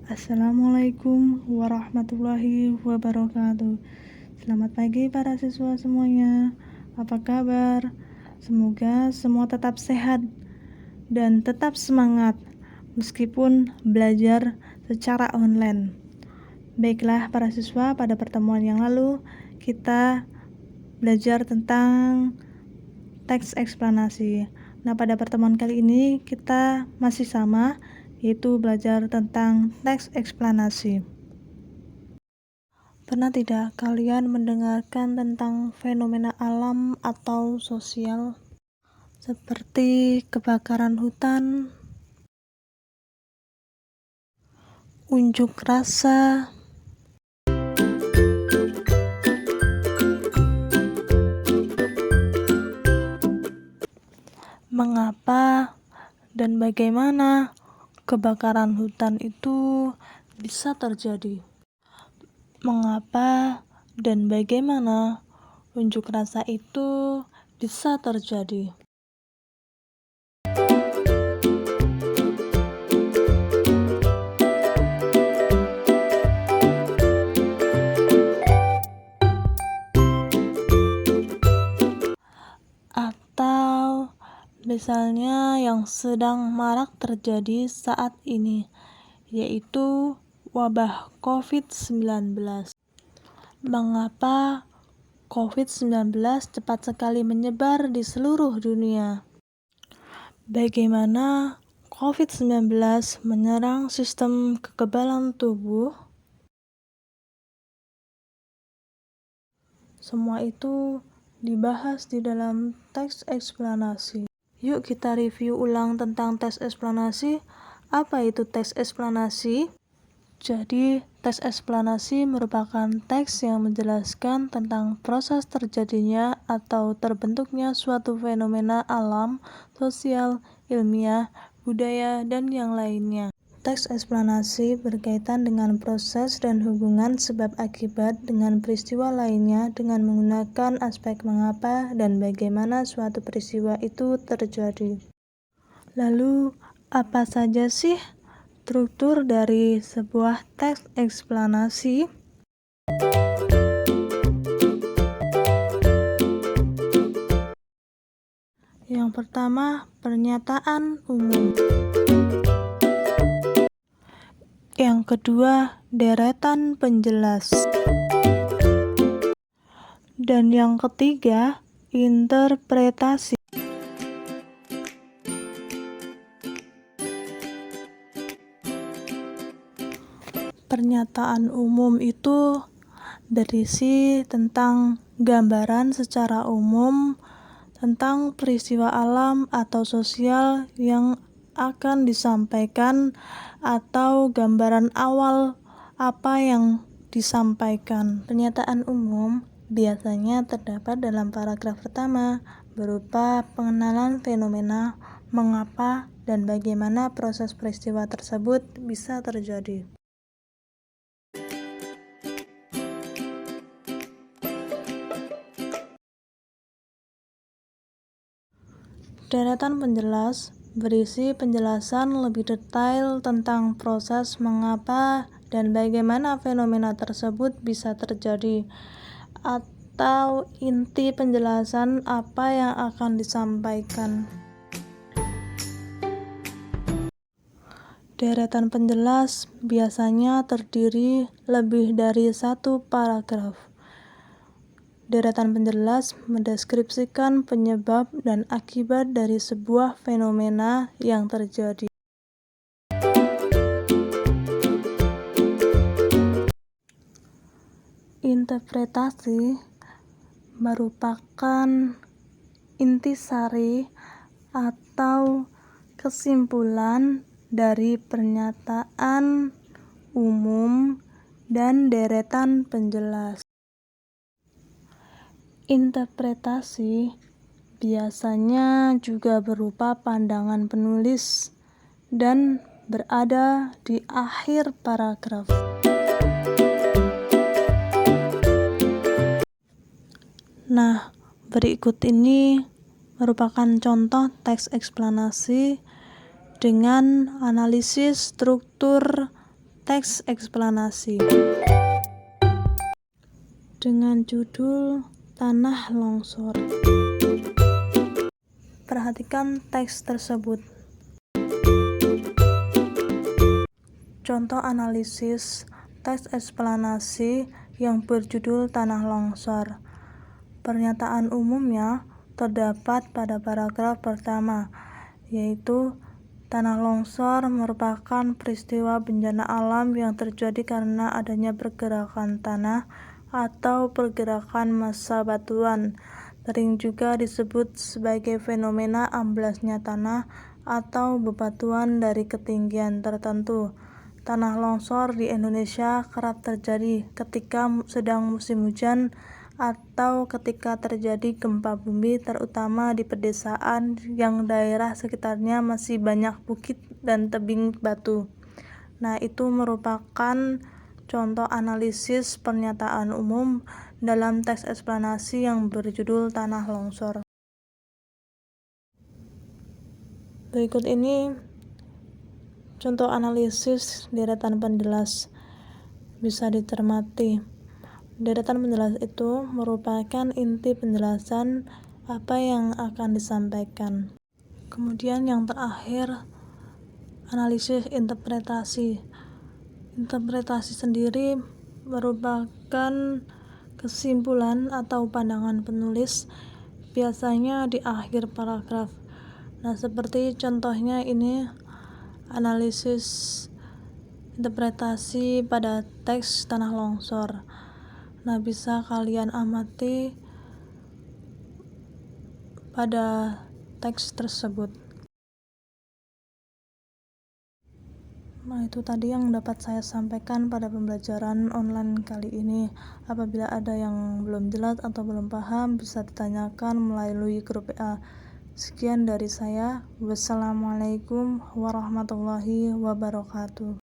Assalamualaikum warahmatullahi wabarakatuh. Selamat pagi para siswa semuanya. Apa kabar? Semoga semua tetap sehat dan tetap semangat meskipun belajar secara online. Baiklah para siswa, pada pertemuan yang lalu kita belajar tentang teks eksplanasi. Nah, pada pertemuan kali ini kita masih sama, yaitu belajar tentang teks eksplanasi. Pernah tidak kalian mendengarkan tentang fenomena alam atau sosial seperti kebakaran hutan, unjuk rasa, mengapa dan bagaimana kebakaran hutan itu bisa terjadi? Mengapa dan bagaimana unjuk rasa itu bisa terjadi? Atau misalnya yang sedang marak terjadi saat ini, yaitu wabah COVID-19. Mengapa COVID-19 cepat sekali menyebar di seluruh dunia? Bagaimana COVID-19 menyerang sistem kekebalan tubuh? Semua itu dibahas di dalam teks eksplanasi. Yuk kita review ulang tentang teks eksplanasi. Apa itu teks eksplanasi? Jadi, teks eksplanasi merupakan teks yang menjelaskan tentang proses terjadinya atau terbentuknya suatu fenomena alam, sosial, ilmiah, budaya, dan yang lainnya. Teks eksplanasi berkaitan dengan proses dan hubungan sebab akibat dengan peristiwa lainnya dengan menggunakan aspek mengapa dan bagaimana suatu peristiwa itu terjadi. Lalu, apa saja sih struktur dari sebuah teks eksplanasi? Yang pertama, pernyataan umum. Yang kedua, deretan penjelas. Dan yang ketiga, interpretasi. Pernyataan umum itu berisi tentang gambaran secara umum tentang peristiwa alam atau sosial yang akan disampaikan atau gambaran awal apa yang disampaikan. Pernyataan umum biasanya terdapat dalam paragraf pertama berupa pengenalan fenomena, mengapa dan bagaimana proses peristiwa tersebut bisa terjadi. Deretan penjelas berisi penjelasan lebih detail tentang proses mengapa dan bagaimana fenomena tersebut bisa terjadi, atau inti penjelasan apa yang akan disampaikan. Deretan penjelas biasanya terdiri lebih dari satu paragraf. Deretan penjelas mendeskripsikan penyebab dan akibat dari sebuah fenomena yang terjadi. Interpretasi merupakan intisari atau kesimpulan dari pernyataan umum dan deretan penjelas. Interpretasi biasanya juga berupa pandangan penulis dan berada di akhir paragraf. Nah, berikut ini merupakan contoh teks eksplanasi dengan analisis struktur teks eksplanasi dengan judul Tanah Longsor. Perhatikan teks tersebut. Contoh analisis teks eksplanasi yang berjudul Tanah Longsor. Pernyataan umumnya terdapat pada paragraf pertama, yaitu tanah longsor merupakan peristiwa bencana alam yang terjadi karena adanya pergerakan tanah atau pergerakan massa batuan. Sering juga disebut sebagai fenomena amblasnya tanah atau bebatuan dari ketinggian tertentu. Tanah longsor di Indonesia kerap terjadi ketika sedang musim hujan atau ketika terjadi gempa bumi, terutama di pedesaan yang daerah sekitarnya masih banyak bukit dan tebing batu. Nah, itu merupakan contoh analisis pernyataan umum dalam teks eksplanasi yang berjudul Tanah Longsor. Berikut ini contoh analisis deretan penjelas, bisa dicermati. Deretan penjelas itu merupakan inti penjelasan apa yang akan disampaikan. Kemudian yang terakhir, analisis interpretasi. Interpretasi sendiri merupakan kesimpulan atau pandangan penulis, biasanya di akhir paragraf. Nah, seperti contohnya ini analisis interpretasi pada teks Tanah Longsor. Nah, bisa kalian amati pada teks tersebut. Nah, itu tadi yang dapat saya sampaikan pada pembelajaran online kali ini. Apabila ada yang belum jelas atau belum paham, bisa ditanyakan melalui grup WA. Sekian dari saya. Wassalamualaikum warahmatullahi wabarakatuh.